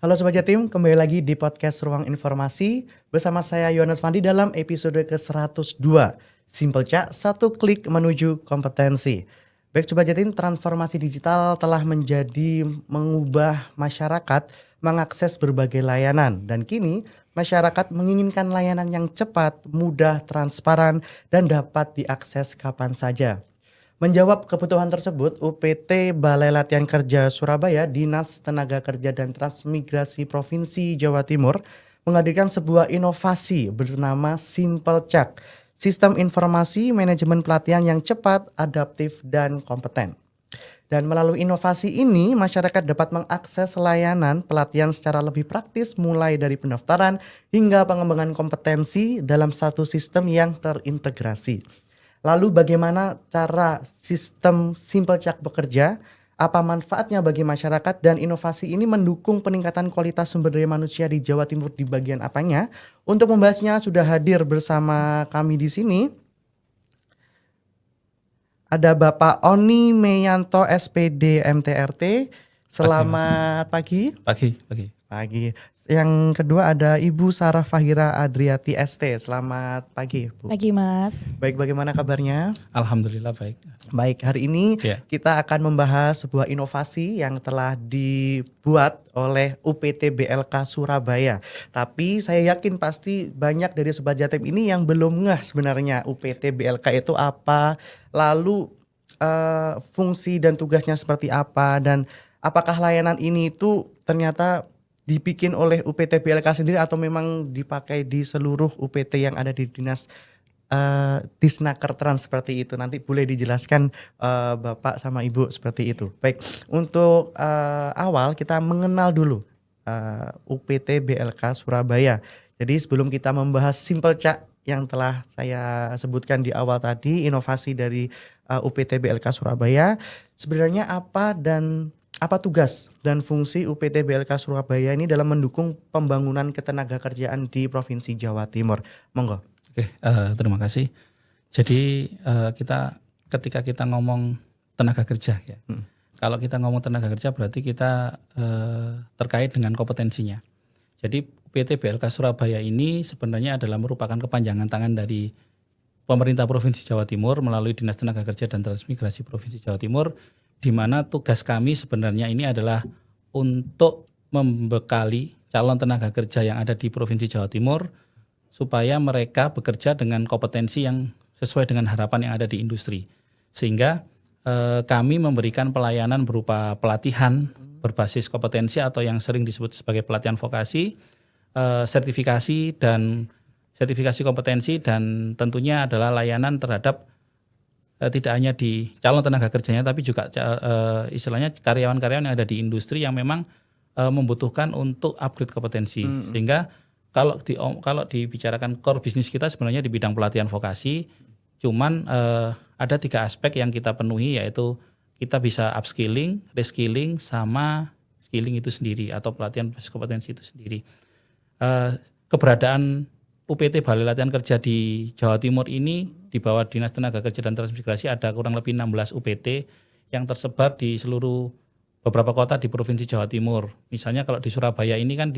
Halo Sobat Jatim, kembali lagi di podcast Ruang Informasi bersama saya Yohanes Fandi dalam episode ke-102 Simple Cak, satu klik menuju kompetensi. Baik Sobat Jatim, transformasi digital telah mengubah masyarakat mengakses berbagai layanan dan kini masyarakat menginginkan layanan yang cepat, mudah, transparan dan dapat diakses kapan saja. Menjawab kebutuhan tersebut, UPT Balai Latihan Kerja Surabaya, Dinas Tenaga Kerja dan Transmigrasi Provinsi Jawa Timur menghadirkan sebuah inovasi bernama Simple Cak, sistem informasi manajemen pelatihan yang cepat, adaptif, dan kompeten. Dan melalui inovasi ini, masyarakat dapat mengakses layanan pelatihan secara lebih praktis mulai dari pendaftaran hingga pengembangan kompetensi dalam satu sistem yang terintegrasi. Lalu bagaimana cara sistem Simple Cak bekerja? Apa manfaatnya bagi masyarakat dan inovasi ini mendukung peningkatan kualitas sumber daya manusia di Jawa Timur di bagian apanya? Untuk membahasnya sudah hadir bersama kami di sini. Ada Bapak Oni Meyanto SPD MTRT. Selamat pagi. Pagi. Yang kedua ada Ibu Sarah Fahira Adriati ST. Selamat pagi, Bu. Pagi, Mas. Baik, bagaimana kabarnya? Alhamdulillah baik. Baik, hari ini kita akan membahas sebuah inovasi yang telah dibuat oleh UPT BLK Surabaya. Tapi saya yakin pasti banyak dari Sobat Jatim ini yang belum ngeh sebenarnya UPT BLK itu apa, lalu fungsi dan tugasnya seperti apa, dan apakah layanan ini itu ternyata dibikin oleh UPT BLK sendiri atau memang dipakai di seluruh UPT yang ada di Dinas Disnaker Trans seperti itu. Nanti boleh dijelaskan Bapak sama Ibu seperti itu. Baik, untuk awal kita mengenal dulu UPT BLK Surabaya. Jadi sebelum kita membahas Simple Cak yang telah saya sebutkan di awal tadi, inovasi dari UPT BLK Surabaya, sebenarnya apa tugas dan fungsi UPT BLK Surabaya ini dalam mendukung pembangunan ketenaga kerjaan di Provinsi Jawa Timur? Monggo. Oke, terima kasih. Jadi ketika kita ngomong tenaga kerja ya, kalau kita ngomong tenaga kerja berarti kita terkait dengan kompetensinya. Jadi UPT BLK Surabaya ini sebenarnya adalah merupakan kepanjangan tangan dari pemerintah Provinsi Jawa Timur melalui Dinas Tenaga Kerja dan Transmigrasi Provinsi Jawa Timur, di mana tugas kami sebenarnya ini adalah untuk membekali calon tenaga kerja yang ada di Provinsi Jawa Timur supaya mereka bekerja dengan kompetensi yang sesuai dengan harapan yang ada di industri. Sehingga kami memberikan pelayanan berupa pelatihan berbasis kompetensi atau yang sering disebut sebagai pelatihan vokasi, sertifikasi kompetensi, dan tentunya adalah layanan terhadap tidak hanya di calon tenaga kerjanya tapi juga istilahnya karyawan-karyawan yang ada di industri yang memang membutuhkan untuk upgrade kompetensi. Sehingga kalau dibicarakan core bisnis kita sebenarnya di bidang pelatihan vokasi, cuman ada 3 aspek yang kita penuhi, yaitu kita bisa upskilling, reskilling, sama skilling itu sendiri atau pelatihan basis kompetensi itu sendiri. Keberadaan UPT Balai Latihan Kerja di Jawa Timur ini di bawah Dinas Tenaga Kerja dan Transmigrasi ada kurang lebih 16 UPT yang tersebar di seluruh beberapa kota di Provinsi Jawa Timur. Misalnya kalau di Surabaya ini kan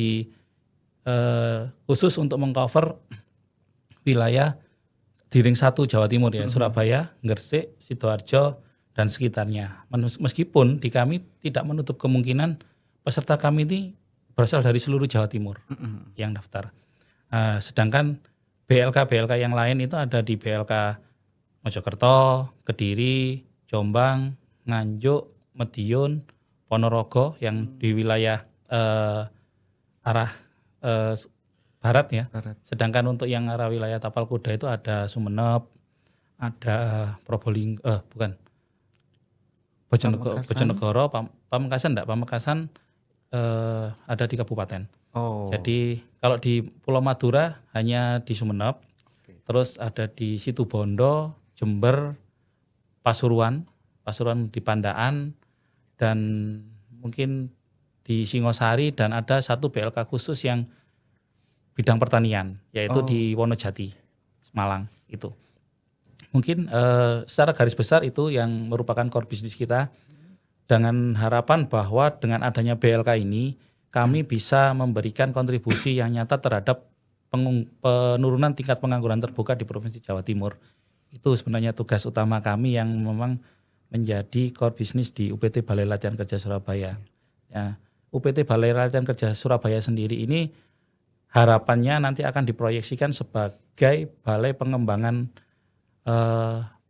khusus untuk mengcover wilayah di ring 1 Jawa Timur ya, Surabaya, Gresik, Sidoarjo dan sekitarnya. Meskipun di kami tidak menutup kemungkinan peserta kami ini berasal dari seluruh Jawa Timur yang daftar. Sedangkan BLK yang lain itu ada di BLK Mojokerto, Kediri, Jombang, Nganjuk, Madiun, Ponorogo yang di wilayah arah barat ya. Sedangkan untuk yang arah wilayah Tapal Kuda itu ada Sumeneb, ada Bojonegoro, Pamekasan ada di kabupaten. Jadi kalau di Pulau Madura hanya di Sumeneb, terus ada di Situbondo, Jember, Pasuruan di Pandaan, dan mungkin di Singosari, dan ada satu BLK khusus yang bidang pertanian, yaitu di Wonojati, Malang itu. Mungkin secara garis besar itu yang merupakan core bisnis kita, dengan harapan bahwa dengan adanya BLK ini kami bisa memberikan kontribusi yang nyata terhadap penurunan tingkat pengangguran terbuka di Provinsi Jawa Timur. Itu sebenarnya tugas utama kami yang memang menjadi core bisnis di UPT Balai Latihan Kerja Surabaya. Ya, UPT Balai Latihan Kerja Surabaya sendiri ini harapannya nanti akan diproyeksikan sebagai balai pengembangan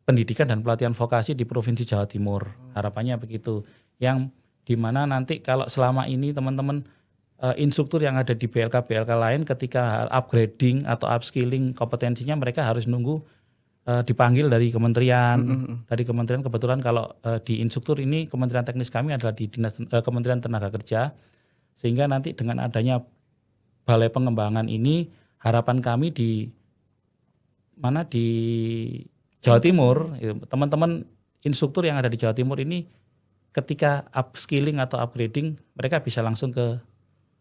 pendidikan dan pelatihan vokasi di Provinsi Jawa Timur. Harapannya begitu. Yang dimana nanti kalau selama ini teman-teman instruktur yang ada di BLK lain ketika upgrading atau upskilling kompetensinya mereka harus nunggu dipanggil dari kementerian. Dari kementerian kebetulan kalau di instruktur ini kementerian teknis kami adalah di Kementerian Tenaga Kerja. Sehingga nanti dengan adanya balai pengembangan ini harapan kami di Jawa Timur, teman-teman instruktur yang ada di Jawa Timur ini ketika upskilling atau upgrading mereka bisa langsung ke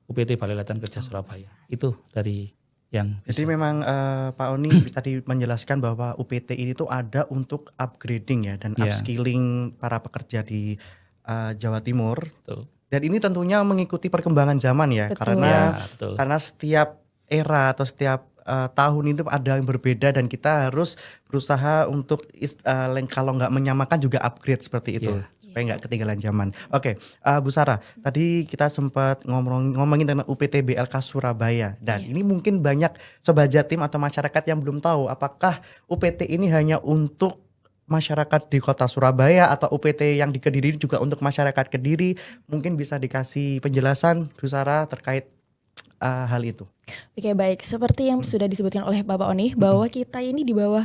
UPT Balai Latihan Kerja Surabaya. Itu dari yang bisa. Jadi memang Pak Oni tadi menjelaskan bahwa UPT ini tuh ada untuk upgrading ya dan upskilling para pekerja di Jawa Timur. Betul. Dan ini tentunya mengikuti perkembangan zaman ya. Betul. Karena setiap era atau setiap tahun itu ada yang berbeda dan kita harus berusaha untuk kalau nggak menyamakan juga upgrade seperti itu. Supaya nggak ketinggalan zaman. Oke, Bu Sarah, tadi kita sempat ngomongin tentang UPT BLK Surabaya dan ini mungkin banyak sobat Jatim atau masyarakat yang belum tahu apakah UPT ini hanya untuk masyarakat di kota Surabaya atau UPT yang di Kediri juga untuk masyarakat Kediri. Mungkin bisa dikasih penjelasan Bu Sarah terkait hal itu. Oke, baik. Seperti yang sudah disebutkan oleh Bapak Oni bahwa kita ini di bawah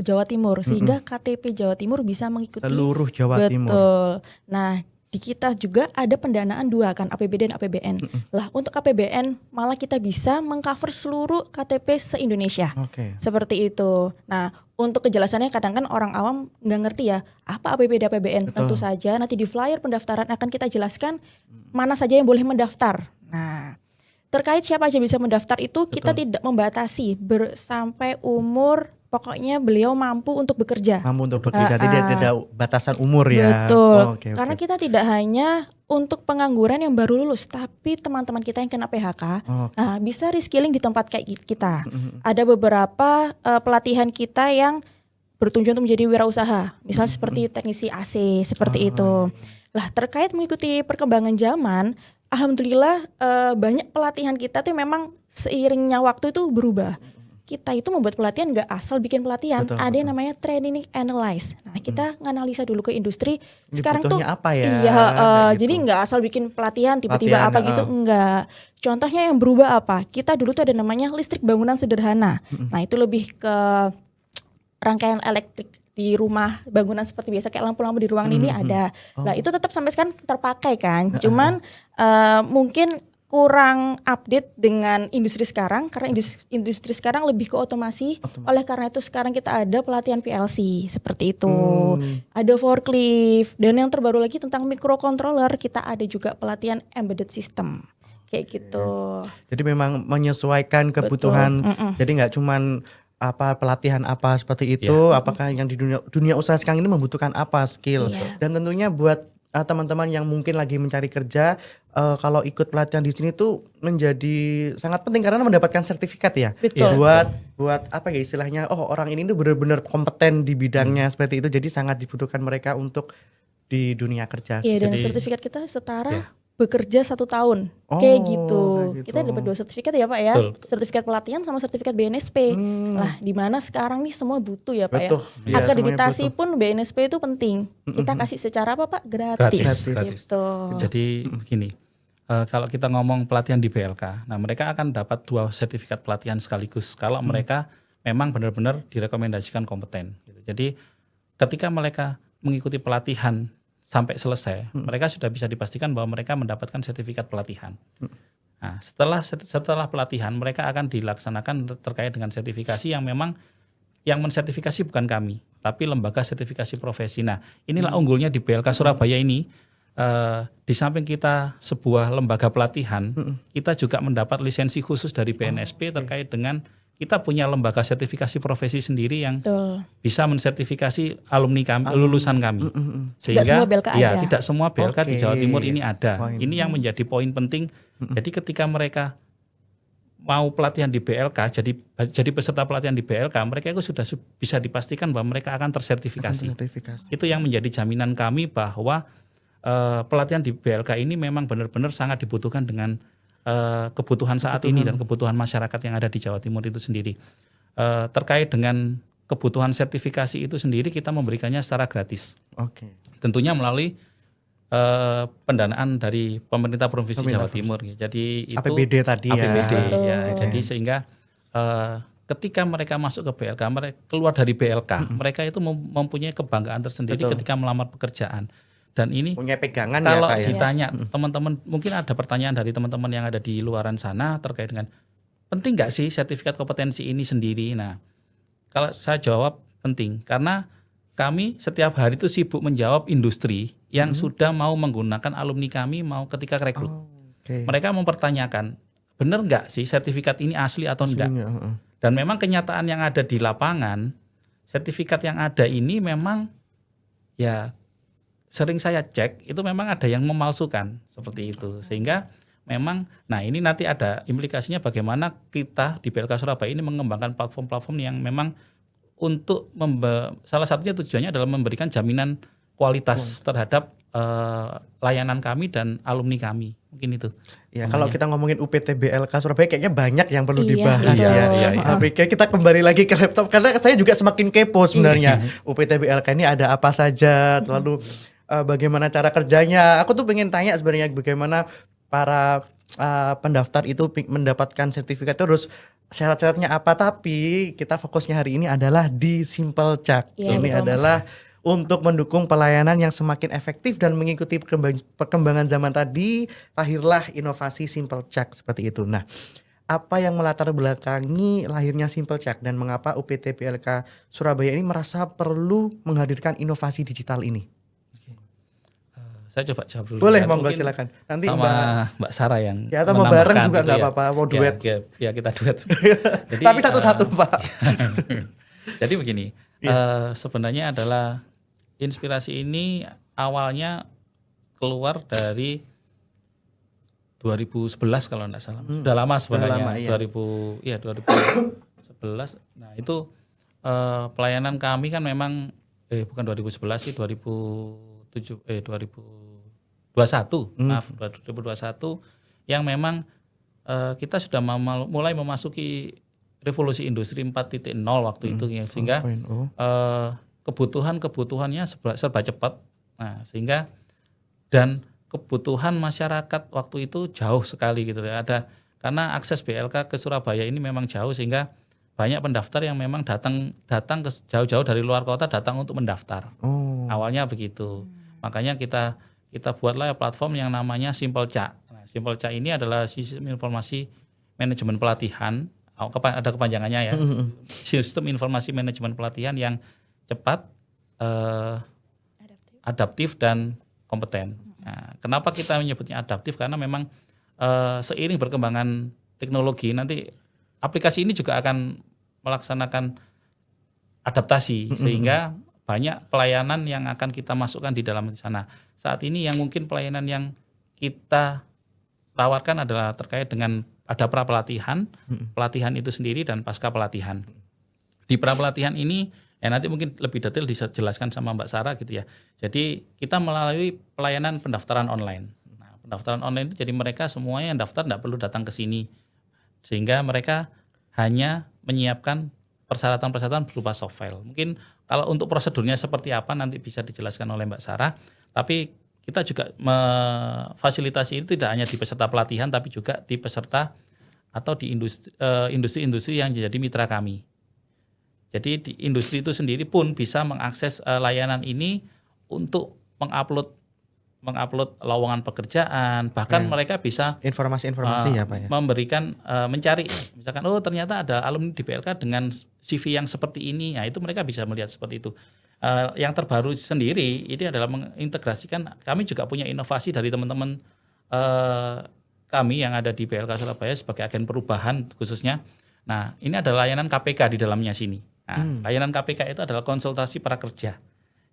Jawa Timur sehingga KTP Jawa Timur bisa mengikuti seluruh Jawa Timur. Betul. Nah, di kita juga ada pendanaan dua kan, APBD dan APBN. Lah, untuk APBN malah kita bisa mengcover seluruh KTP se-Indonesia. Seperti itu. Nah, untuk kejelasannya kadang kan orang awam nggak ngerti ya, apa APBD APBN. Betul. Tentu saja nanti di flyer pendaftaran akan kita jelaskan mana saja yang boleh mendaftar. Nah, terkait siapa aja bisa mendaftar itu kita tidak membatasi sampai umur. Pokoknya beliau mampu untuk bekerja. Tidak ada batasan umur ya. Betul. Karena kita tidak hanya untuk pengangguran yang baru lulus, tapi teman-teman kita yang kena PHK, nah bisa reskilling di tempat kayak kita. Ada beberapa pelatihan kita yang bertujuan untuk menjadi wirausaha, misal seperti teknisi AC, seperti itu. Lah terkait mengikuti perkembangan zaman, alhamdulillah banyak pelatihan kita tuh memang seiringnya waktu itu berubah. Kita itu membuat pelatihan nggak asal bikin pelatihan, ada yang namanya training analyze. Nah kita nganalisa dulu ke industri. Ini sekarang tuh apa ya? Iya, jadi nggak asal bikin pelatihan tiba-tiba apa gitu, enggak. Contohnya yang berubah apa? Kita dulu tuh ada namanya listrik bangunan sederhana. Nah itu lebih ke rangkaian elektrik di rumah, bangunan seperti biasa kayak lampu-lampu di ruangan ini ada. Nah itu tetap sampai sekarang terpakai kan. Cuman mungkin kurang update dengan industri sekarang karena industri sekarang lebih ke otomasi. Oleh karena itu sekarang kita ada pelatihan PLC seperti itu. Ada forklift dan yang terbaru lagi tentang microcontroller kita ada juga pelatihan embedded system. Kayak gitu. Jadi memang menyesuaikan kebutuhan. Jadi nggak cuman pelatihan apa seperti itu, apakah yang di dunia usaha sekarang ini membutuhkan apa skill. Dan tentunya buat teman-teman yang mungkin lagi mencari kerja, kalau ikut pelatihan di sini tuh menjadi sangat penting karena mendapatkan sertifikat ya. Betul. Buat apa ya istilahnya, orang ini tuh benar-benar kompeten di bidangnya seperti itu. Jadi sangat dibutuhkan mereka untuk di dunia kerja. Iya, dan sertifikat kita setara bekerja 1 tahun. Kayak gitu. Kita dapat 2 sertifikat ya Pak ya. Sertifikat pelatihan sama sertifikat BNSP. Lah di mana sekarang nih semua butuh ya Pak ya. Akreditasi pun BNSP itu penting. Kita kasih secara apa Pak? Gratis. Gitu. Jadi begini, kalau kita ngomong pelatihan di BLK, nah mereka akan dapat 2 sertifikat pelatihan sekaligus. Kalau mereka memang benar-benar direkomendasikan kompeten. Jadi ketika mereka mengikuti pelatihan sampai selesai, mereka sudah bisa dipastikan bahwa mereka mendapatkan sertifikat pelatihan. Nah, setelah pelatihan mereka akan dilaksanakan terkait dengan sertifikasi yang memang yang mensertifikasi bukan kami, tapi lembaga sertifikasi profesi. Nah, inilah unggulnya di BLK Surabaya ini. Di samping kita sebuah lembaga pelatihan, kita juga mendapat lisensi khusus dari BNSP terkait dengan kita punya lembaga sertifikasi profesi sendiri yang bisa mensertifikasi alumni kami, lulusan kami. Sehingga tidak semua BLK ada. Tidak semua BLK di Jawa Timur ini ada. Ini yang menjadi poin penting Jadi ketika mereka mau pelatihan di BLK, jadi peserta pelatihan di BLK, mereka itu sudah bisa dipastikan bahwa mereka akan tersertifikasi. Itu yang menjadi jaminan kami bahwa pelatihan di BLK ini memang benar-benar sangat dibutuhkan dengan kebutuhan saat ini dan kebutuhan masyarakat yang ada di Jawa Timur itu sendiri. Terkait dengan kebutuhan sertifikasi itu sendiri, kita memberikannya secara gratis. Tentunya melalui pendanaan dari pemerintah Provinsi Jawa Timur. Jadi itu APBD tadi ya. Jadi sehingga ketika mereka masuk ke BLK, mereka keluar dari BLK, mereka itu mempunyai kebanggaan tersendiri ketika melamar pekerjaan. Dan ini punya pegangan kalau ya, Kak, ditanya teman-teman, mungkin ada pertanyaan dari teman-teman yang ada di luaran sana terkait dengan penting nggak sih sertifikat kompetensi ini sendiri. Nah, kalau saya jawab penting, karena kami setiap hari itu sibuk menjawab industri yang sudah mau menggunakan alumni kami mau ketika rekrut. Mereka mempertanyakan, benar nggak sih sertifikat ini asli atau enggak? Dan memang kenyataan yang ada di lapangan, sertifikat yang ada ini memang ya sering saya cek itu memang ada yang memalsukan seperti itu. Sehingga memang, nah ini nanti ada implikasinya bagaimana kita di BLK Surabaya ini mengembangkan platform-platform yang memang untuk salah satunya tujuannya adalah memberikan jaminan kualitas terhadap layanan kami dan alumni kami. Mungkin itu. Ya, kalau kita ngomongin UPT BLK Surabaya kayaknya banyak yang perlu dibahas ya. Kita kembali lagi ke laptop karena saya juga semakin kepo sebenarnya. UPT BLK ini ada apa saja, lalu bagaimana cara kerjanya. Aku tuh pengen tanya sebenarnya bagaimana para pendaftar itu mendapatkan sertifikat, terus syarat-syaratnya apa, tapi kita fokusnya hari ini adalah di Simple Cak. Ini adalah untuk mendukung pelayanan yang semakin efektif dan mengikuti perkembangan zaman tadi, lahirlah inovasi Simple Cak seperti itu. Nah, apa yang melatar belakangi lahirnya Simple Cak dan mengapa UPT BLK Surabaya ini merasa perlu menghadirkan inovasi digital ini? Saya coba jawab dulu. Boleh, monggo silakan. Nanti sama Mbak Sarah yang ya, atau mau bareng juga nggak apa-apa, mau duet. Ya kita duet. Jadi, tapi satu-satu Pak. Jadi begini, sebenarnya adalah inspirasi ini awalnya keluar dari 2011 kalau enggak salah. Sudah lama sebenarnya. 2011. Nah, itu pelayanan kami kan memang bukan 2011 sih, 2021 yang memang kita sudah mulai memasuki revolusi industri 4.0 waktu itu ya, sehingga kebutuhannya serba cepat. Nah, sehingga dan kebutuhan masyarakat waktu itu jauh sekali gitu ya. Karena akses BLK ke Surabaya ini memang jauh, sehingga banyak pendaftar yang memang datang ke jauh-jauh dari luar kota datang untuk mendaftar. Awalnya begitu. Makanya kita buatlah platform yang namanya Simple Cak. Nah, Simple Cak ini adalah sistem informasi manajemen pelatihan, ada kepanjangannya ya. Sistem informasi manajemen pelatihan yang cepat, adaptif dan kompeten. Nah, kenapa kita menyebutnya adaptif? Karena memang seiring perkembangan teknologi nanti aplikasi ini juga akan melaksanakan adaptasi, sehingga banyak pelayanan yang akan kita masukkan di dalam sana. Saat ini yang mungkin pelayanan yang kita tawarkan adalah terkait dengan ada pra-pelatihan, pelatihan itu sendiri dan pasca pelatihan. Di pra-pelatihan ini, nanti mungkin lebih detail dijelaskan sama Mbak Sarah gitu ya. Jadi kita melalui pelayanan pendaftaran online. Nah, pendaftaran online itu jadi mereka semuanya yang daftar tidak perlu datang ke sini. Sehingga mereka hanya menyiapkan persyaratan-persyaratan berupa soft file. Mungkin kalau untuk prosedurnya seperti apa nanti bisa dijelaskan oleh Mbak Sarah. Tapi kita juga memfasilitasi itu tidak hanya di peserta pelatihan, tapi juga di peserta atau di industri-industri yang jadi mitra kami. Jadi di industri itu sendiri pun bisa mengakses layanan ini untuk mengupload lowongan pekerjaan, bahkan mereka bisa informasi-informasi ya Pak ya. Memberikan mencari, misalkan ternyata ada alumni di BLK dengan CV yang seperti ini, nah itu mereka bisa melihat seperti itu. Yang terbaru sendiri ini adalah mengintegrasikan, kami juga punya inovasi dari teman-teman kami yang ada di BLK Surabaya sebagai agen perubahan khususnya. Nah, ini adalah layanan KPK di dalamnya sini. Nah, layanan KPK itu adalah konsultasi prakerja.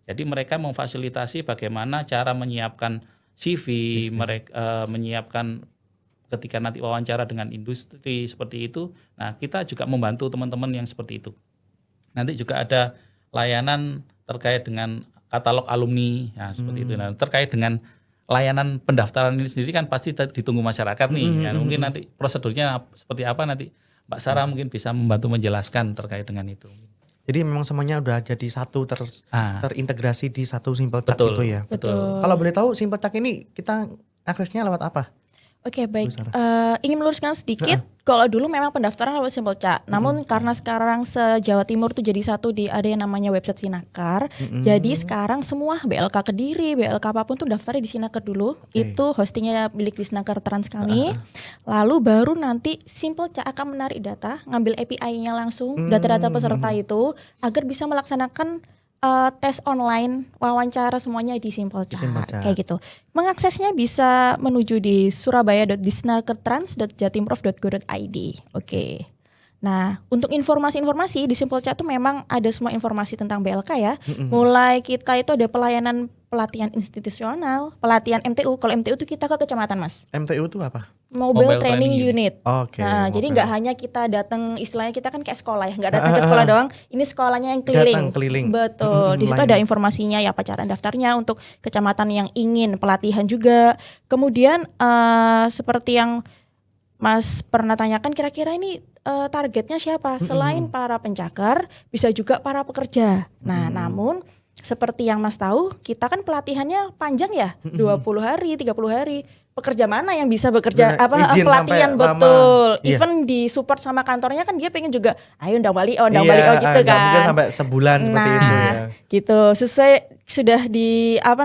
Jadi mereka memfasilitasi bagaimana cara menyiapkan CV. Mereka menyiapkan ketika nanti wawancara dengan industri seperti itu, nah kita juga membantu teman-teman yang seperti itu. Nanti juga ada layanan terkait dengan katalog alumni, ya seperti itu. Nah, terkait dengan layanan pendaftaran ini sendiri kan pasti ditunggu masyarakat nih. Ya, mungkin nanti prosedurnya seperti apa nanti Mbak Sarah mungkin bisa membantu menjelaskan terkait dengan itu. Jadi memang semuanya udah jadi satu terintegrasi di satu Simple Chat Betul, itu ya. Betul. Kalau boleh tahu Simple Chat ini kita aksesnya lewat apa? Oke, baik. Ingin meluruskan sedikit, kalau dulu memang pendaftaran lewat Simple Chat. Namun karena sekarang se-Jawa Timur tuh jadi satu ada yang namanya website Sinakar. Jadi sekarang semua BLK Kediri, BLK apapun tuh daftarnya di Sinakar dulu. Itu hostingnya milik di Sinakar Trans kami. Lalu baru nanti Simple Chat akan menarik data, ngambil API-nya langsung, data-data peserta itu agar bisa melaksanakan tes online, wawancara semuanya di Simple Chat, kayak gitu. Mengaksesnya bisa menuju di surabaya.disnakertrans.jatimprov.go.id. Oke. Nah, untuk informasi-informasi di Simple Chat itu memang ada semua informasi tentang BLK ya. Mulai kita itu ada pelatihan institusional, pelatihan MTU. Kalau MTU itu kita ke kecamatan, Mas. MTU itu apa? Mobile Training Unit. Oke. Nah, jadi nggak hanya kita datang, istilahnya kita kan kayak sekolah ya, nggak datang ke sekolah doang. Ini sekolahnya yang keliling. Datang keliling. Betul. Di situ ada informasinya ya, apa cara daftarnya untuk kecamatan yang ingin pelatihan juga. Kemudian seperti yang Mas pernah tanyakan, kira-kira ini targetnya siapa? Selain para pencakar, bisa juga para pekerja. Nah, namun seperti yang Mas tahu, kita kan pelatihannya panjang ya, 20 hari, 30 hari. Pekerja mana yang bisa bekerja pelatihan betul. Even di support sama kantornya kan dia pengen juga ayo undang balik gitu kan. Mungkin sampai sebulan seperti itu ya. Gitu. Sesuai sudah di ada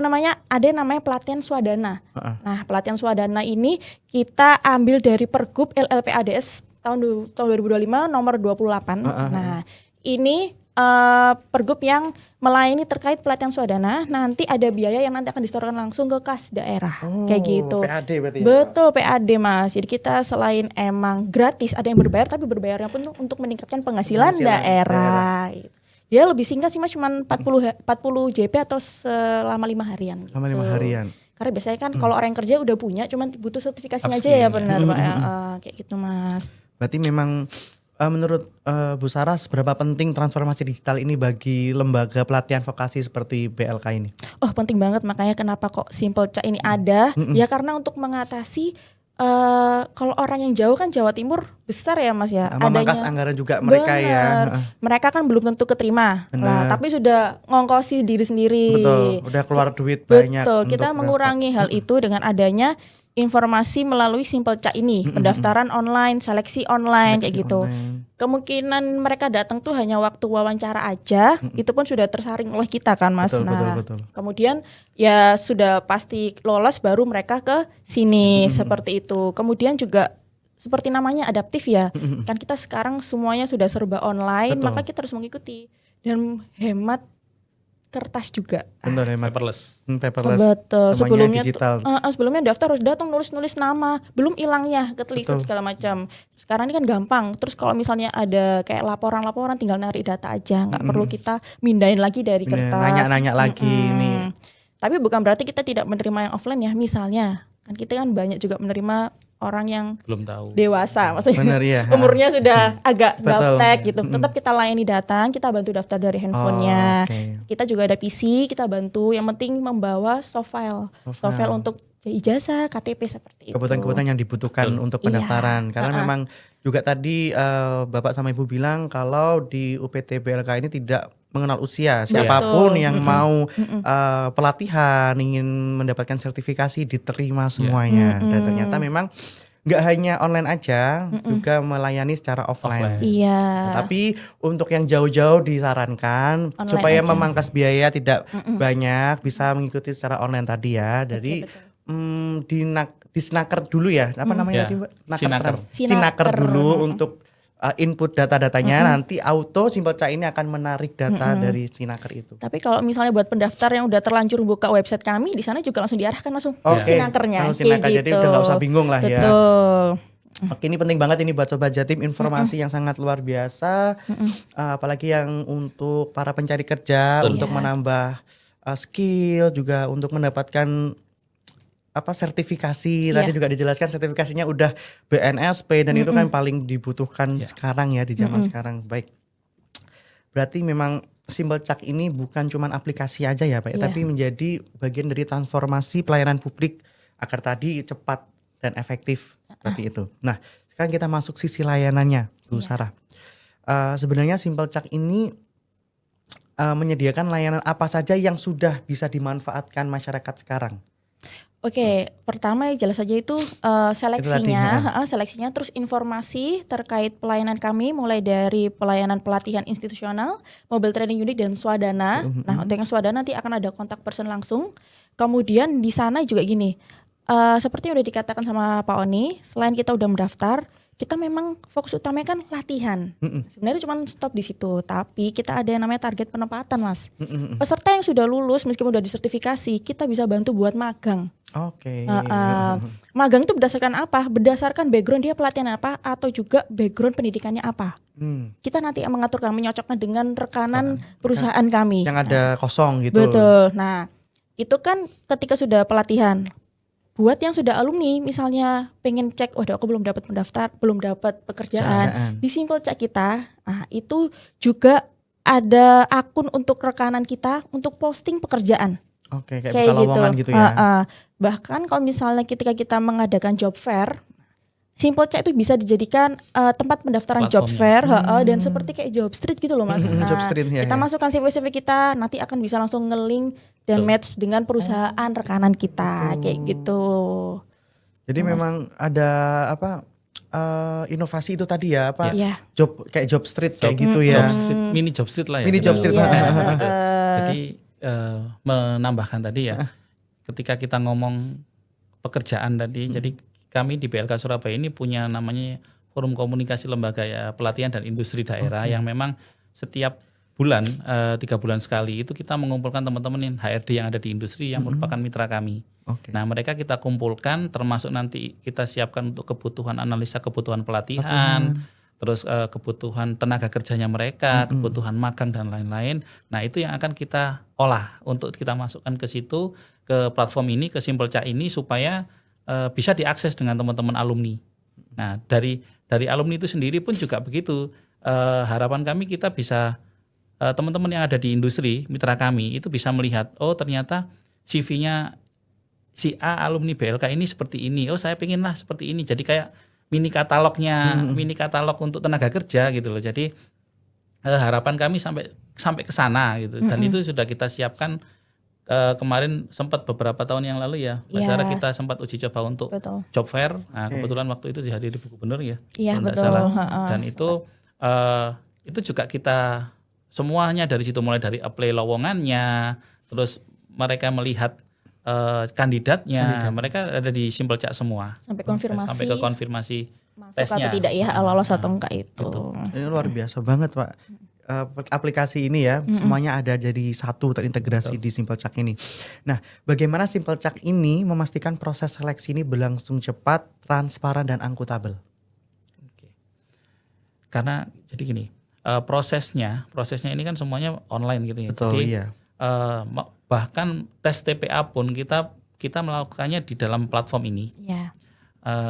namanya pelatihan swadana. Nah, pelatihan swadana ini kita ambil dari Pergub LLPADS tahun 2025 nomor 28. Nah, ini Pergub yang melayani terkait pelatihan swadana, nanti ada biaya yang nanti akan disetorkan langsung ke kas daerah, kayak gitu. PAD berarti ya? Betul, PAD Mas. Jadi kita selain emang gratis, ada yang berbayar, tapi berbayarnya pun untuk meningkatkan penghasilan daerah. Dia lebih singkat sih Mas, cuma 40 JP atau selama 5 harian. Gitu. Selama 5 harian. Karena biasanya kan kalau orang kerja udah punya, cuma butuh sertifikasinya aja ya, benar Pak. Kayak gitu Mas. Berarti memang menurut Bu Sarah seberapa penting transformasi digital ini bagi lembaga pelatihan vokasi seperti BLK ini? Oh, penting banget, makanya kenapa kok Simple Chat ini ada? Ya karena untuk mengatasi kalau orang yang jauh kan Jawa Timur besar ya Mas ya. Memangkas anggaran juga mereka ya. Mereka kan belum tentu keterima. Nah, tapi sudah ngongkosi diri sendiri. Betul, udah keluar duit banyak. Betul, kita mengurangi hal itu dengan adanya informasi melalui Simple Chat ini, pendaftaran online, seleksi online kayak gitu. Kemungkinan mereka datang tuh hanya waktu wawancara aja, itu pun sudah tersaring oleh kita kan Mas. Betul. Kemudian ya sudah pasti lolos baru mereka ke sini seperti itu. Kemudian juga seperti namanya adaptif ya. Kan kita sekarang semuanya sudah serba online, maka kita harus mengikuti dan hemat kertas juga. Betul, hemat. Paperless. Betul. Sebelumnya digital. Sebelumnya daftar harus datang nulis nama, belum hilangnya ketelisik segala macam. Sekarang ini kan gampang. Terus kalau misalnya ada kayak laporan-laporan tinggal narik data aja, nggak perlu kita mindahin lagi dari kertas. Nanya-nanya lagi nih. Tapi bukan berarti kita tidak menerima yang offline ya. Misalnya kan kita kan banyak juga menerima orang yang belum tahu dewasa, maksudnya bener, ya. umurnya sudah agak gaptek gitu. Tetap kita layani datang, kita bantu daftar dari handphonenya. Kita juga ada PC, kita bantu. Yang penting membawa soft file untuk ijazah, KTP seperti itu. Kebutuhan-kebutuhan yang dibutuhkan untuk pendaftaran. Karena memang juga tadi Bapak sama Ibu bilang kalau di UPT BLK ini tidak mengenal usia. Siapapun yang mau pelatihan, ingin mendapatkan sertifikasi diterima semuanya. Dan ternyata memang nggak hanya online aja, juga melayani secara offline. Iya. Tapi untuk yang jauh-jauh disarankan online supaya aja. Memangkas biaya tidak banyak, bisa mengikuti secara online tadi ya. Jadi di Snaker dulu ya, apa namanya tadi Mbak? Sinaker dulu untuk input data-datanya, nanti auto Simple Chat ini akan menarik data dari Sinaker itu. Tapi kalau misalnya buat pendaftar yang udah terlanjur buka website kami, di sana juga langsung diarahkan langsung ke Sinakernya. Sinaker, jadi udah gak usah bingung lah ya. Betul. Oke, ini penting banget ini buat Sobat Jatim, informasi yang sangat luar biasa, apalagi yang untuk para pencari kerja, untuk menambah skill, juga untuk mendapatkan sertifikasi Iya. tadi juga dijelaskan sertifikasinya udah BNSP dan itu kan paling dibutuhkan Iya. sekarang ya di zaman sekarang. Baik. Berarti memang Simple Cak ini bukan cuman aplikasi aja ya Pak, Iya. tapi menjadi bagian dari transformasi pelayanan publik agar tadi cepat dan efektif seperti itu. Nah, sekarang kita masuk sisi layanannya, Bu Iya. Sarah. Sebenarnya Simple Cak ini menyediakan layanan apa saja yang sudah bisa dimanfaatkan masyarakat sekarang? Oke, pertama jelas saja itu seleksinya, terus informasi terkait pelayanan kami mulai dari pelayanan pelatihan institusional, mobile training unit dan swadana. Nah, untuk yang swadana nanti akan ada kontak person langsung. Kemudian di sana juga gini, seperti yang udah dikatakan sama Pak Oni, selain kita udah mendaftar, kita memang fokus utamanya kan latihan. Sebenarnya cuma stop di situ, tapi kita ada yang namanya target penempatan, Mas. Peserta yang sudah lulus meskipun udah disertifikasi, kita bisa bantu buat magang. Oke. Magang itu berdasarkan apa? Berdasarkan background dia pelatihan apa atau juga background pendidikannya apa. Kita nanti mengaturkan, menyocokkan dengan rekanan perusahaan kami. Yang ada kosong gitu. Betul. Nah, itu kan ketika sudah pelatihan. Buat yang sudah alumni, misalnya pengen cek, waduh aku belum dapat mendaftar, belum dapat pekerjaan. Di Simple Cak kita, itu juga ada akun untuk rekanan kita untuk posting pekerjaan. Oke, kayak buka lowongan gitu ya. Bahkan kalau misalnya ketika kita mengadakan job fair, Simple Cak itu bisa dijadikan tempat pendaftaran job fair, dan seperti kayak job street gitu loh Mas. Job street, ya, kita ya. masukkan CV kita, nanti akan bisa langsung nge-link dan match dengan perusahaan rekanan kita, kayak gitu. Jadi memang ada inovasi itu tadi ya, Iya. job street kayak gitu ya. Mini job street lah ya. Mini job street. Jadi menambahkan tadi ya, ketika kita ngomong pekerjaan tadi, jadi kami di BLK Surabaya ini punya namanya Forum Komunikasi Lembaga ya Pelatihan dan Industri Daerah yang memang setiap bulan 3 bulan sekali itu kita mengumpulkan teman-teman yang HRD yang ada di industri yang merupakan mitra kami. Nah, mereka kita kumpulkan termasuk nanti kita siapkan untuk kebutuhan analisa kebutuhan pelatihan, terus kebutuhan tenaga kerjanya mereka, kebutuhan magang dan lain-lain. Nah, itu yang akan kita olah untuk kita masukkan ke situ, ke platform ini, ke Simple Cak ini supaya bisa diakses dengan teman-teman alumni. Nah, dari alumni itu sendiri pun juga begitu. Harapan kami kita bisa teman-teman yang ada di industri mitra kami itu bisa melihat, oh ternyata CV-nya si A alumni BLK ini seperti ini. Oh, saya pengenlah seperti ini. Jadi kayak mini katalog untuk tenaga kerja gitu loh. Jadi harapan kami sampai ke sana gitu. Dan itu sudah kita siapkan kemarin sempat beberapa tahun yang lalu ya. Mas Sarah kita sempat uji coba untuk job fair. Nah, kebetulan waktu itu dihadiri Bu Gubernur ya. Iya, kalau betul. salah. Dan itu juga kita semuanya dari situ, mulai dari apply lowongannya, terus mereka melihat kandidatnya, mereka ada di Simple Cak semua. Sampai konfirmasi. Sampai ke konfirmasi masuk tesnya. atau tidak ya, lolos atau enggak itu. Ini luar biasa banget Pak. Aplikasi ini ya, semuanya ada jadi satu terintegrasi di Simple Cak ini. Nah, bagaimana Simple Cak ini memastikan proses seleksi ini berlangsung cepat, transparan dan akuntabel? Karena jadi gini, prosesnya ini kan semuanya online gitu ya. Betul, jadi iya. Bahkan tes TPA pun kita melakukannya di dalam platform ini. Iya.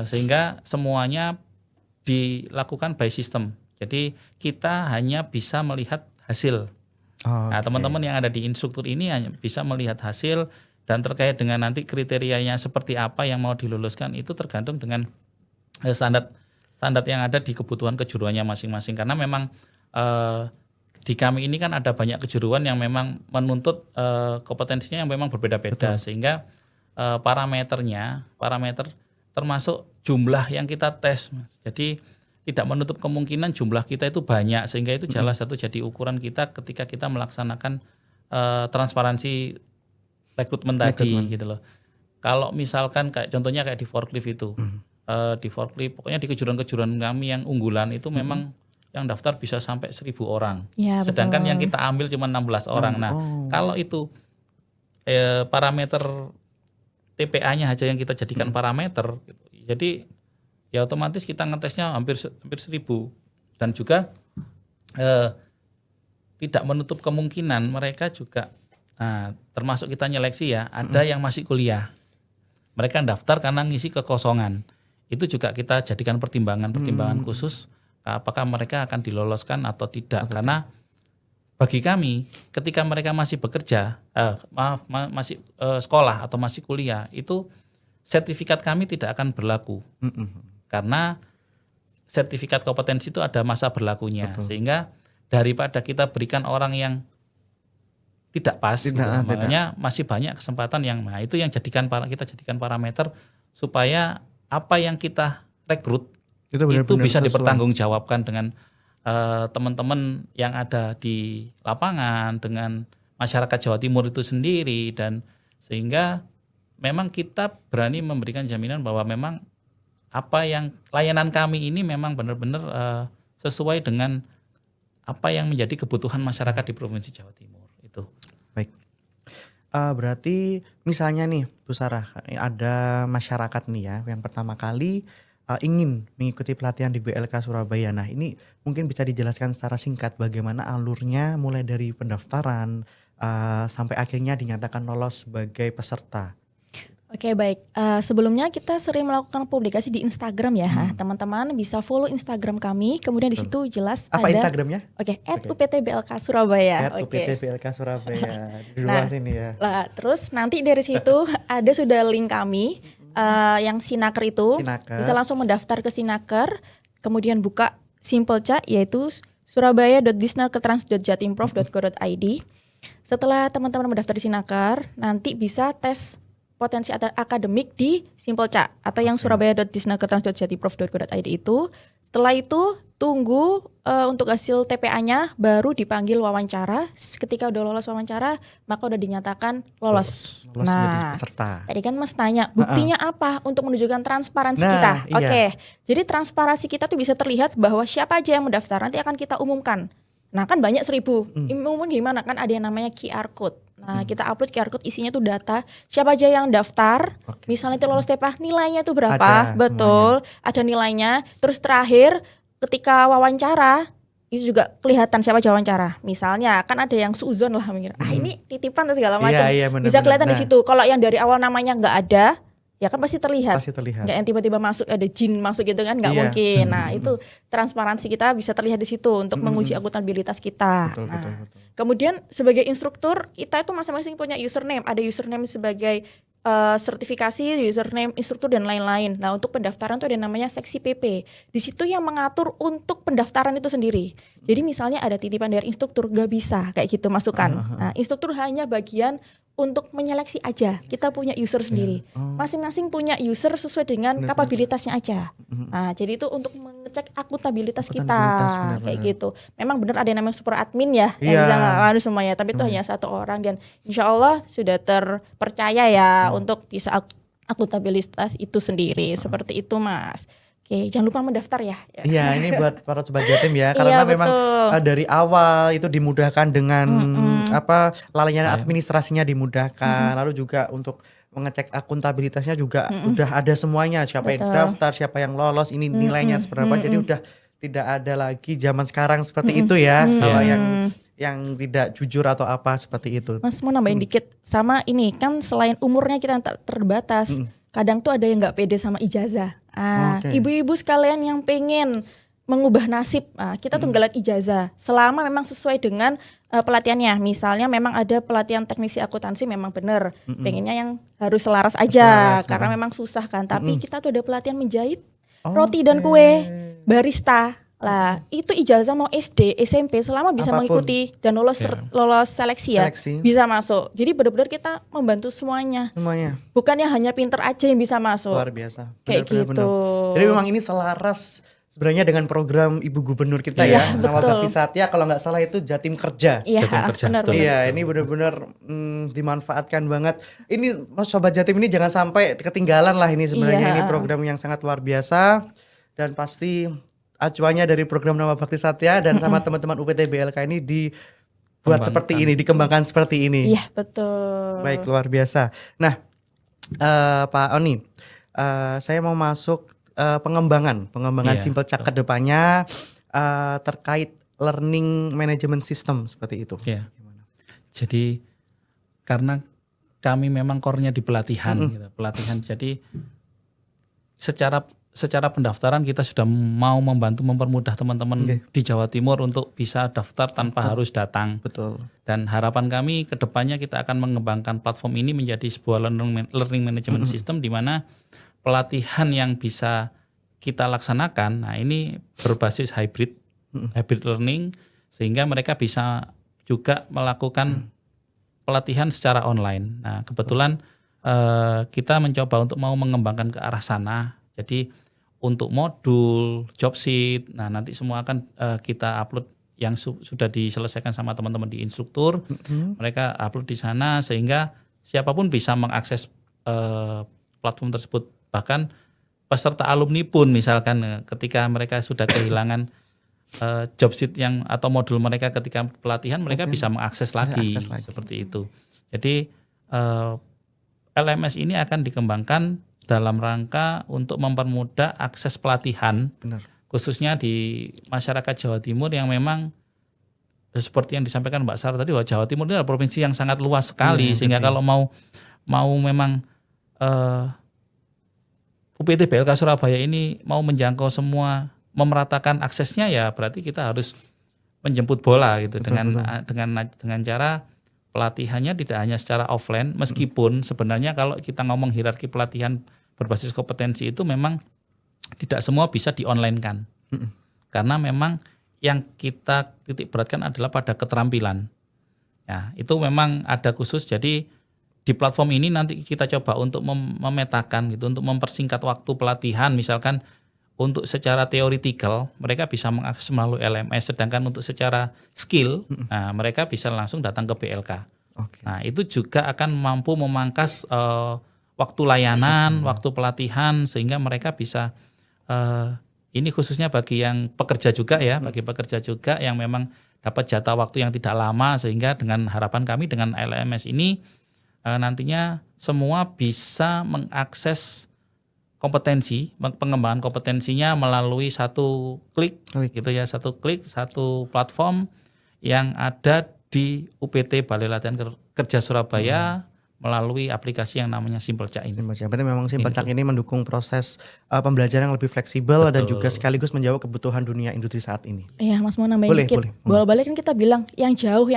Sehingga semuanya dilakukan by system. Jadi kita hanya bisa melihat hasil. Nah, teman-teman yang ada di instruktur ini hanya bisa melihat hasil, dan terkait dengan nanti kriterianya seperti apa yang mau diluluskan itu tergantung dengan standar yang ada di kebutuhan kejuruannya masing-masing. Karena memang di kami ini kan ada banyak kejuruan yang memang menuntut kompetensinya yang memang berbeda-beda. Sehingga parameter termasuk jumlah yang kita tes, Mas. Jadi tidak menutup kemungkinan jumlah kita itu banyak, sehingga itu salah satu jadi ukuran kita ketika kita melaksanakan transparansi rekrutmen tadi gitu loh. Kalau misalkan kayak contohnya kayak di forklift itu, di forklift pokoknya di kejuruan-kejuruan kami yang unggulan itu memang yang daftar bisa sampai 1.000 orang. Ya, sedangkan betul. yang kita ambil cuma 16 orang. Nah, kalau itu parameter TPA-nya aja yang kita jadikan parameter, gitu. Jadi ya otomatis kita ngetesnya hampir 1.000, dan juga tidak menutup kemungkinan mereka juga termasuk kita nyeleksi ya, ada yang masih kuliah. mereka daftar karena ngisi kekosongan. Itu juga kita jadikan pertimbangan khusus apakah mereka akan diloloskan atau tidak. Karena bagi kami ketika mereka masih bekerja, masih sekolah atau masih kuliah, itu sertifikat kami tidak akan berlaku. Karena sertifikat kompetensi itu ada masa berlakunya. Sehingga daripada kita berikan orang yang tidak pas, makanya masih banyak kesempatan yang, nah itu yang kita jadikan parameter supaya apa yang kita rekrut itu bisa dipertanggungjawabkan dengan teman-teman yang ada di lapangan, dengan masyarakat Jawa Timur itu sendiri, dan sehingga memang kita berani memberikan jaminan bahwa memang apa yang layanan kami ini memang benar-benar sesuai dengan apa yang menjadi kebutuhan masyarakat di Provinsi Jawa Timur itu. Baik. Berarti misalnya nih Bu Sarah, ada masyarakat nih ya yang pertama kali ingin mengikuti pelatihan di BLK Surabaya. Nah ini mungkin bisa dijelaskan secara singkat bagaimana alurnya mulai dari pendaftaran sampai akhirnya dinyatakan lolos sebagai peserta. Oke baik, sebelumnya kita sering melakukan publikasi di Instagram ya, teman-teman bisa follow Instagram kami, kemudian di situ jelas apa ada. Instagramnya? Oke, @UPT-BLK Surabaya. @UPT-BLK Surabaya di luar sini ya. Nah, terus nanti dari situ ada sudah link kami yang Sinaker itu, bisa langsung mendaftar ke Sinaker, kemudian buka Simple Cak yaitu surabaya.disnakertrans.jatimprov.go.id. Setelah teman-teman mendaftar di Sinaker, nanti bisa tes potensi akademik di Simple Cak atau yang surabaya.disnakertrans.jatimprov.go.id itu. Setelah itu tunggu untuk hasil TPA-nya, baru dipanggil wawancara. Ketika udah lolos wawancara, maka udah dinyatakan lolos. Lolos menjadi peserta. Tadi kan Mas tanya buktinya apa untuk menunjukkan transparansi kita. Iya. Oke, jadi transparansi kita tuh bisa terlihat bahwa siapa aja yang mendaftar nanti akan kita umumkan. Nah kan banyak 1000. Umumkan gimana kan, ada yang namanya QR code. Nah kita upload QR code, isinya tuh data siapa aja yang daftar. Misalnya itu lolos TPA, nilainya tuh berapa. Betul, ada nilainya. Terus terakhir ketika wawancara itu juga kelihatan siapa aja wawancara. Misalnya kan ada yang suuzon lah mikir, ini titipan atau segala macam. Bisa kelihatan di situ. Kalau yang dari awal namanya nggak ada, ya kan pasti terlihat. Nggak yang tiba-tiba masuk ada jin masuk gitu kan, nggak mungkin. Nah itu transparansi kita bisa terlihat di situ untuk menguji akuntabilitas kita. Betul. Kemudian sebagai instruktur kita itu masing-masing punya username. Ada username sebagai sertifikasi, username instruktur dan lain-lain. Nah untuk pendaftaran itu ada namanya seksi PP. Di situ yang mengatur untuk pendaftaran itu sendiri. Jadi misalnya ada titipan dari instruktur, gak bisa kayak gitu masukan. Nah instruktur hanya bagian untuk menyeleksi aja. Kita punya user sendiri. Masing-masing punya user sesuai dengan kapabilitasnya aja. Nah, jadi itu untuk mengecek akuntabilitas kita kayak gitu. Memang benar ada yang namanya super admin ya, yang bisa ngelawan semuanya, tapi itu hanya satu orang dan insya Allah sudah terpercaya ya untuk bisa akuntabilitas itu sendiri. Seperti itu, Mas. Oke, jangan lupa mendaftar ya. Iya, ini buat para sobat Jatim ya, karena memang dari awal itu dimudahkan dengan layanan administrasinya dimudahkan, lalu juga untuk mengecek akuntabilitasnya juga udah ada semuanya, siapa yang daftar, siapa yang lolos, ini nilainya seberapa, jadi udah tidak ada lagi zaman sekarang seperti itu ya, kalau yang tidak jujur atau apa seperti itu. Mas mau nambahin dikit, sama ini kan selain umurnya kita terbatas, kadang tuh ada yang nggak pede sama ijazah. Ibu-ibu sekalian yang pengen mengubah nasib, kita tunggalan ijazah selama memang sesuai dengan pelatihannya. Misalnya memang ada pelatihan teknisi akuntansi, memang benar pengennya yang harus selaras aja karena memang susah kan. Tapi kita tuh ada pelatihan menjahit roti dan kue, barista lah. Itu ijazah mau SD, SMP selama bisa mengikuti dan lolos seleksi ya, bisa masuk. Jadi benar-benar kita membantu semuanya. Bukannya hanya pinter aja yang bisa masuk. Luar biasa. Kayak gitu. Jadi memang ini selaras sebenarnya dengan program Ibu Gubernur kita ya, Nama Bakti Satya, kalau nggak salah itu Jatim Kerja. Jatim Kerja. Iya, ini benar-benar dimanfaatkan banget. Ini Sobat Jatim ini jangan sampai ketinggalan lah ini sebenarnya. Ini program yang sangat luar biasa dan pasti acuannya dari program Nama Bakti Satya dan sama teman-teman UPT BLK ini dibuat seperti ini, dikembangkan seperti ini. Iya, betul. Baik, luar biasa. Nah, Pak Oni, saya mau masuk pengembangan Simple Cak ke depannya terkait learning management system seperti itu. Iya. Jadi karena kami memang core-nya di pelatihan, gitu. Pelatihan. Jadi secara pendaftaran kita sudah mau membantu mempermudah teman-teman di Jawa Timur untuk bisa daftar tanpa harus datang. Betul. Dan harapan kami ke depannya kita akan mengembangkan platform ini menjadi sebuah learning management system di mana pelatihan yang bisa kita laksanakan, nah ini berbasis hybrid learning, sehingga mereka bisa juga melakukan pelatihan secara online. Nah kebetulan kita mencoba untuk mau mengembangkan ke arah sana. Jadi untuk modul, job sheet, nah nanti semua akan kita upload yang sudah diselesaikan sama teman-teman di instruktur. Mereka upload di sana sehingga siapapun bisa mengakses platform tersebut. Bahkan peserta alumni pun misalkan ketika mereka sudah kehilangan job sheet yang atau modul mereka ketika pelatihan, mereka bisa mengakses lagi seperti itu. Jadi LMS ini akan dikembangkan dalam rangka untuk mempermudah akses pelatihan, khususnya di masyarakat Jawa Timur yang memang seperti yang disampaikan Mbak Sarah tadi, bahwa Jawa Timur itu adalah provinsi yang sangat luas sekali, sehingga kalau mau memang UPT BLK Surabaya ini mau menjangkau semua, memeratakan aksesnya, ya berarti kita harus menjemput bola gitu. Dengan cara pelatihannya tidak hanya secara offline, meskipun sebenarnya kalau kita ngomong hierarki pelatihan berbasis kompetensi itu memang tidak semua bisa di-online-kan. Karena memang yang kita titik beratkan adalah pada keterampilan. Ya, itu memang ada khusus. Jadi di platform ini nanti kita coba untuk memetakan gitu, untuk mempersingkat waktu pelatihan. Misalkan untuk secara teoritikal mereka bisa mengakses melalui LMS, sedangkan untuk secara skill nah, mereka bisa langsung datang ke BLK. Nah itu juga akan mampu memangkas waktu layanan, waktu pelatihan, sehingga mereka bisa ini khususnya bagi yang pekerja juga ya, bagi pekerja juga yang memang dapat jatah waktu yang tidak lama, sehingga dengan harapan kami dengan LMS ini nantinya semua bisa mengakses kompetensi, pengembangan kompetensinya melalui satu klik gitu ya, satu platform yang ada di UPT Balai Latihan Kerja Surabaya melalui aplikasi yang namanya SimpleCak ini. Berarti memang SimpleCak ini mendukung proses pembelajaran yang lebih fleksibel. Betul. Dan juga sekaligus menjawab kebutuhan dunia industri saat ini. Iya, Mas mau nambahin dikit. Bola-balik kan kita bilang yang jauh.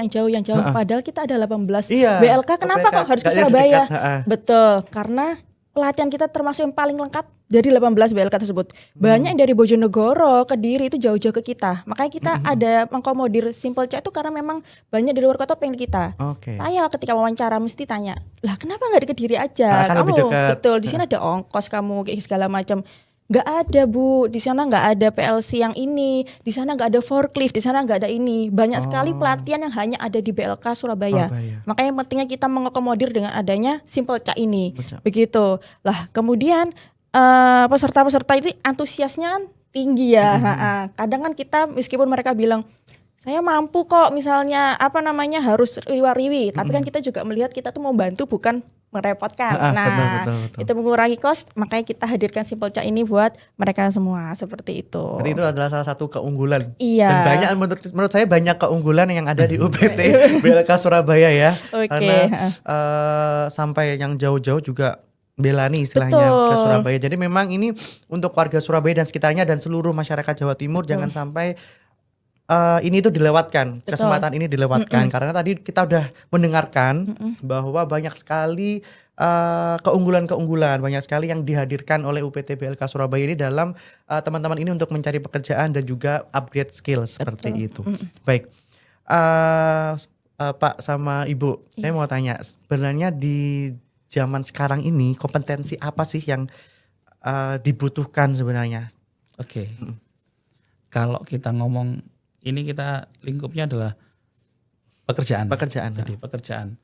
Padahal kita ada 18 BLK. Kenapa kok harus ke Surabaya? Betul, karena pelatihan kita termasuk yang paling lengkap dari 18 BLK tersebut. Banyak yang dari Bojonegoro, Kediri itu jauh-jauh ke kita. Makanya kita ada mengkomodir SimpleCak itu karena memang banyak di luar kota pengen kita. Saya ketika wawancara mesti tanya, lah kenapa nggak di Kediri aja? Kamu betul di sini ada ongkos kamu kayak segala macam. Nggak ada Bu, di sana nggak ada PLC yang ini, di sana nggak ada forklift, di sana nggak ada ini. Banyak sekali pelatihan yang hanya ada di BLK Surabaya. Makanya pentingnya kita mengakomodir dengan adanya SimpleCak ini. Begitu. Lah kemudian peserta-peserta ini antusiasnya kan tinggi ya. Kadang kan kita meskipun mereka bilang saya mampu kok misalnya harus riwa-riwi, tapi kan kita juga melihat kita tuh mau bantu bukan merepotkan. Betul. Itu mengurangi cost, makanya kita hadirkan SimpleCak ini buat mereka semua seperti itu. Jadi itu adalah salah satu keunggulan. Iya. Dan banyak menurut saya banyak keunggulan yang ada di UPT BLK Surabaya ya. Karena sampai yang jauh-jauh juga bela nih istilahnya ke Surabaya. Jadi memang ini untuk warga Surabaya dan sekitarnya dan seluruh masyarakat Jawa Timur jangan sampai ini tuh dilewatkan. Kesempatan ini dilewatkan karena tadi kita udah mendengarkan bahwa banyak sekali keunggulan-keunggulan, banyak sekali yang dihadirkan oleh UPT BLK Surabaya ini dalam teman-teman ini untuk mencari pekerjaan dan juga upgrade skill seperti itu. Baik, Pak sama Ibu, saya mau tanya sebenarnya di zaman sekarang ini kompetensi apa sih yang dibutuhkan sebenarnya? Kalau kita ngomong ini, kita lingkupnya adalah pekerjaan. Jadi pekerjaan.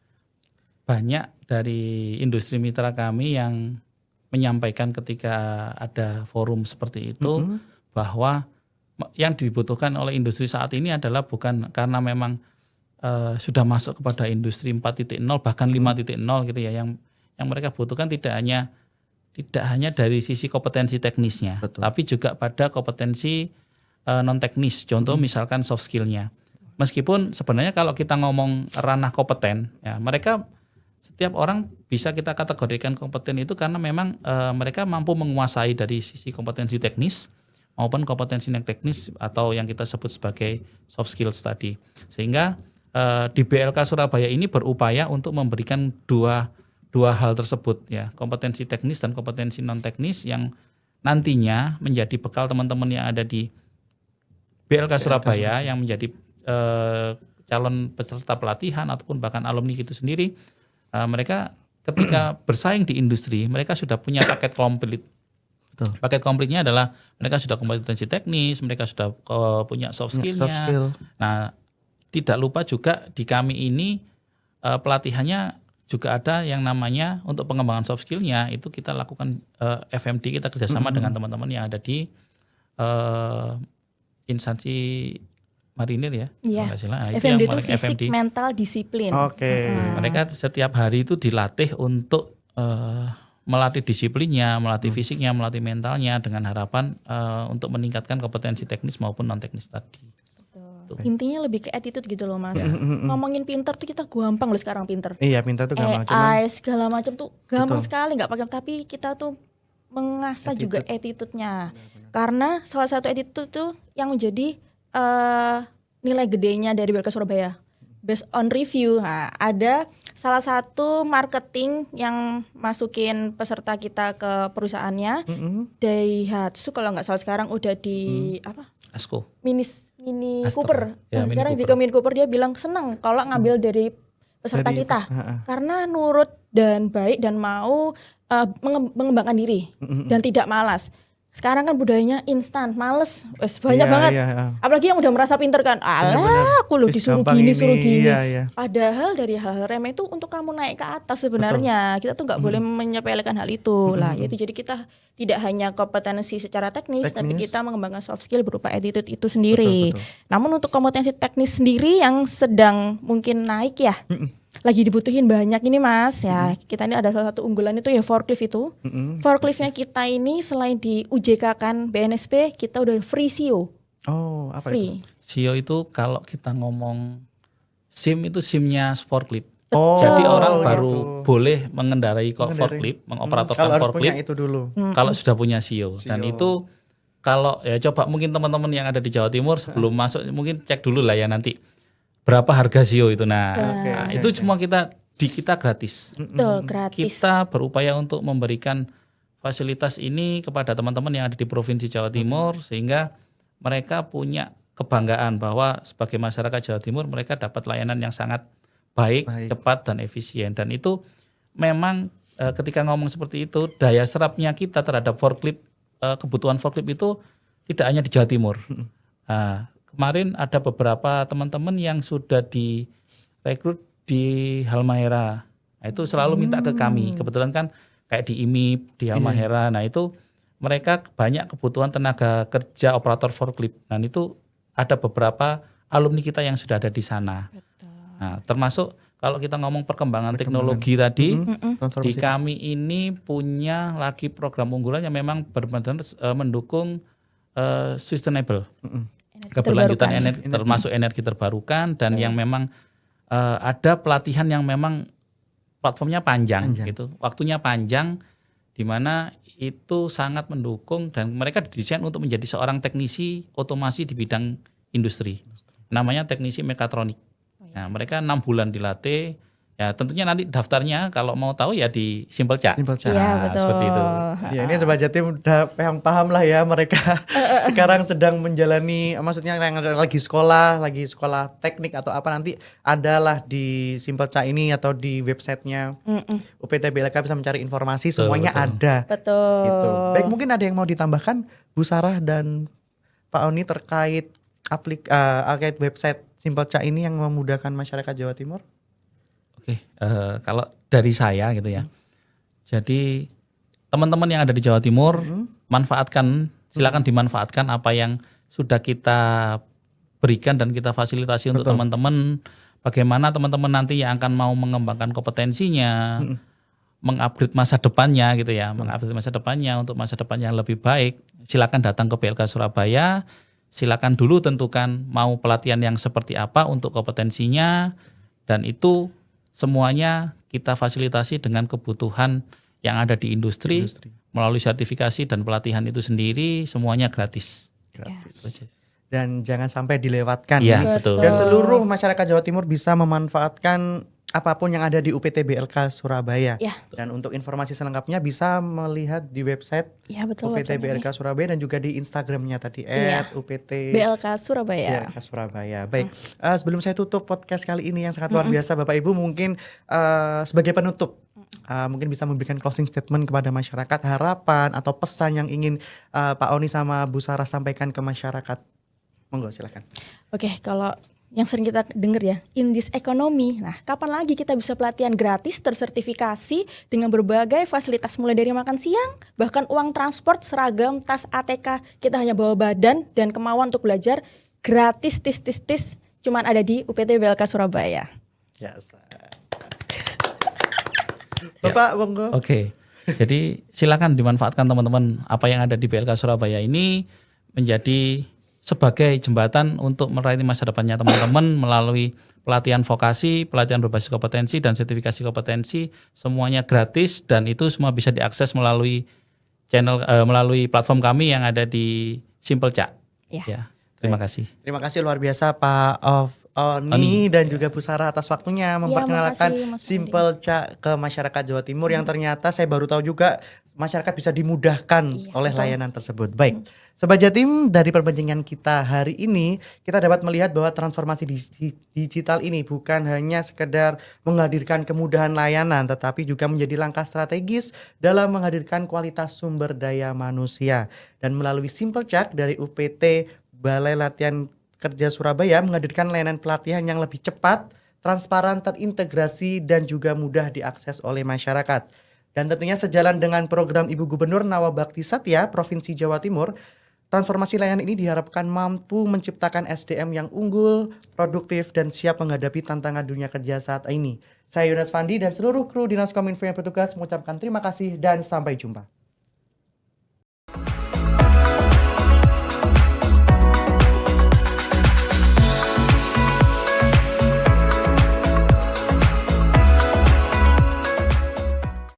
Banyak dari industri mitra kami yang menyampaikan ketika ada forum seperti itu bahwa yang dibutuhkan oleh industri saat ini adalah bukan karena memang sudah masuk kepada industri 4.0 bahkan 5.0 gitu ya, yang mereka butuhkan tidak hanya dari sisi kompetensi teknisnya, tapi juga pada kompetensi non teknis, contoh misalkan soft skillnya. Meskipun sebenarnya kalau kita ngomong ranah kompeten, ya mereka setiap orang bisa kita kategorikan kompeten itu karena memang mereka mampu menguasai dari sisi kompetensi teknis maupun kompetensi non teknis atau yang kita sebut sebagai soft skills tadi. Sehingga di BLK Surabaya ini berupaya untuk memberikan dua hal tersebut ya, kompetensi teknis dan kompetensi non teknis yang nantinya menjadi bekal teman-teman yang ada di BLK Surabaya yang menjadi calon peserta pelatihan ataupun bahkan alumni itu sendiri, mereka ketika bersaing di industri mereka sudah punya paket komplit. Betul. Paket komplitnya adalah mereka sudah kompetensi teknis, mereka sudah punya soft skillnya. Nah, tidak lupa juga di kami ini pelatihannya juga ada yang namanya untuk pengembangan soft skillnya itu kita lakukan FMD, kita kerjasama dengan teman-teman yang ada di instansi marinir ya. Iya. Nah, FMD itu fisik mental disiplin. Oke. Mereka setiap hari itu dilatih untuk melatih disiplinnya, melatih fisiknya, melatih mentalnya dengan harapan untuk meningkatkan kompetensi teknis maupun non teknis tadi. Intinya lebih ke attitude gitu loh Mas. Ngomongin pinter tuh kita gampang loh sekarang pinter. Iya, pinter tuh gampang. AI segala macam tuh gampang sekali nggak pakai, tapi kita tuh mengasah juga attitude-nya. Karena salah satu attitude tuh yang menjadi nilai gedenya dari BLK Surabaya. Based on review, nah, ada salah satu marketing yang masukin peserta kita ke perusahaannya, Daihatsu kalau nggak salah sekarang udah di apa? Asko. Mini Astra. Cooper. Ya, Mini Sekarang Cooper. di Mini Cooper dia bilang senang kalau ngambil dari peserta kita karena nurut dan baik dan mau mengembangkan diri dan tidak malas. Sekarang kan budayanya instan, males, banyak banget. Apalagi yang udah merasa pinter kan, aku loh disuruh gini, suruh gini. Padahal dari hal-hal remeh itu untuk kamu naik ke atas sebenarnya. Kita tuh nggak boleh menyepelekan hal itu lah. Yaitu jadi kita tidak hanya kompetensi secara teknis, tapi kita mengembangkan soft skill berupa attitude itu sendiri. Namun untuk kompetensi teknis sendiri yang sedang mungkin naik ya. Lagi dibutuhin banyak ini Mas ya. Kita ini ada salah satu unggulan itu ya forklift itu. Forkliftnya kita ini selain di UJK kan BNSP, kita udah free SEO. Oh, apa free. itu? SEO itu kalau kita ngomong SIM itu SIM-nya forklift. Oh, jadi orang gitu. baru boleh mengendarai forklift, mengoperatorkan kalau harus forklift punya itu dulu. Kalau sudah punya SEO. Dan itu kalau ya coba mungkin teman-teman yang ada di Jawa Timur sebelum masuk mungkin cek dulu lah ya nanti berapa harga SEO itu. Nah, itu semua kita gratis. Betul, gratis. Kita berupaya untuk memberikan fasilitas ini kepada teman-teman yang ada di Provinsi Jawa Timur sehingga mereka punya kebanggaan bahwa sebagai masyarakat Jawa Timur mereka dapat layanan yang sangat baik, cepat dan efisien. Dan itu memang ketika ngomong seperti itu daya serapnya kita terhadap forklift, kebutuhan forklift itu tidak hanya di Jawa Timur. Kemarin ada beberapa teman-teman yang sudah direkrut di Halmahera. Nah, itu selalu minta ke kami. Kebetulan kan kayak di IMIP, di Halmahera. Nah, itu mereka banyak kebutuhan tenaga kerja operator forklift. Dan itu ada beberapa alumni kita yang sudah ada di sana. Nah, termasuk kalau kita ngomong perkembangan teknologi tadi, di kami ini punya lagi program unggulan yang memang benar-benar mendukung sustainable. Keberlanjutan energi, termasuk energi terbarukan dan yang memang ada pelatihan yang memang platformnya panjang. Gitu, waktunya panjang, di mana itu sangat mendukung dan mereka didesain untuk menjadi seorang teknisi otomasi di bidang industri, namanya teknisi mekatronik. Nah, mereka 6 bulan dilatih. Ya tentunya nanti daftarnya kalau mau tahu ya di Simple Chat. Iya, betul. Seperti itu. Ya ini Sobat Jatim udah paham lah ya mereka sekarang sedang menjalani, maksudnya yang lagi sekolah teknik atau apa nanti adalah di Simple Chat ini atau di websitenya UPT BLK bisa mencari informasi semuanya ada. Betul. Gitu. Baik, mungkin ada yang mau ditambahkan Bu Sarah dan Pak Oni terkait website Simple Chat ini yang memudahkan masyarakat Jawa Timur? Oke, kalau dari saya gitu ya. Jadi teman-teman yang ada di Jawa Timur silakan dimanfaatkan apa yang sudah kita berikan dan kita fasilitasi untuk teman-teman. Bagaimana teman-teman nanti yang akan mau mengembangkan kompetensinya, mengupgrade masa depannya gitu ya, mengupgrade masa depannya untuk masa depan yang lebih baik. Silakan datang ke BLK Surabaya. Silakan dulu tentukan mau pelatihan yang seperti apa untuk kompetensinya dan itu semuanya kita fasilitasi dengan kebutuhan yang ada di industri. Melalui sertifikasi dan pelatihan itu sendiri semuanya gratis. Gratis. Dan jangan sampai dilewatkan. Iya, betul. Dan seluruh masyarakat Jawa Timur bisa memanfaatkan apapun yang ada di UPT BLK Surabaya. Ya. Dan untuk informasi selengkapnya bisa melihat di website Ya, betul, UPT website BLK Surabaya dan juga di Instagramnya tadi Iya. @UPT BLK Surabaya. BLK Surabaya. Baik, sebelum saya tutup podcast kali ini yang sangat luar biasa, Bapak Ibu mungkin sebagai penutup mungkin bisa memberikan closing statement kepada masyarakat, harapan atau pesan yang ingin Pak Oni sama Bu Sarah sampaikan ke masyarakat. Monggo silakan. Oke, kalau yang sering kita dengar ya, in this economy. Nah, kapan lagi kita bisa pelatihan gratis tersertifikasi dengan berbagai fasilitas mulai dari makan siang, bahkan uang transport, seragam, tas ATK, kita hanya bawa badan dan kemauan untuk belajar gratis tis cuman ada di UPT BLK Surabaya. Yes. Bapak, monggo. Oke. Jadi silakan dimanfaatkan teman-teman apa yang ada di BLK Surabaya ini menjadi sebagai jembatan untuk meraih masa depannya teman-teman melalui pelatihan vokasi, pelatihan berbasis kompetensi dan sertifikasi kompetensi, semuanya gratis dan itu semua bisa diakses melalui melalui platform kami yang ada di Simple Cak. Ya. Terima kasih. Terima kasih luar biasa Pak Oni dan juga Bu Sarah atas waktunya memperkenalkan makasih, Mas Simple Cak ke masyarakat Jawa Timur yang ternyata saya baru tahu juga masyarakat bisa dimudahkan oleh layanan tersebut. Baik, Sobat Jatim, dari perbincangan kita hari ini kita dapat melihat bahwa transformasi digital ini bukan hanya sekedar menghadirkan kemudahan layanan tetapi juga menjadi langkah strategis dalam menghadirkan kualitas sumber daya manusia. Dan melalui Simple Cak dari UPT Balai Latihan Kerja Surabaya menghadirkan layanan pelatihan yang lebih cepat, transparan, terintegrasi, dan juga mudah diakses oleh masyarakat. Dan tentunya sejalan dengan program Ibu Gubernur Nawabakti Satya Provinsi Jawa Timur, transformasi layanan ini diharapkan mampu menciptakan SDM yang unggul, produktif, dan siap menghadapi tantangan dunia kerja saat ini. Saya Yonas Fandi dan seluruh kru Dinas Kominfo yang bertugas mengucapkan terima kasih dan sampai jumpa.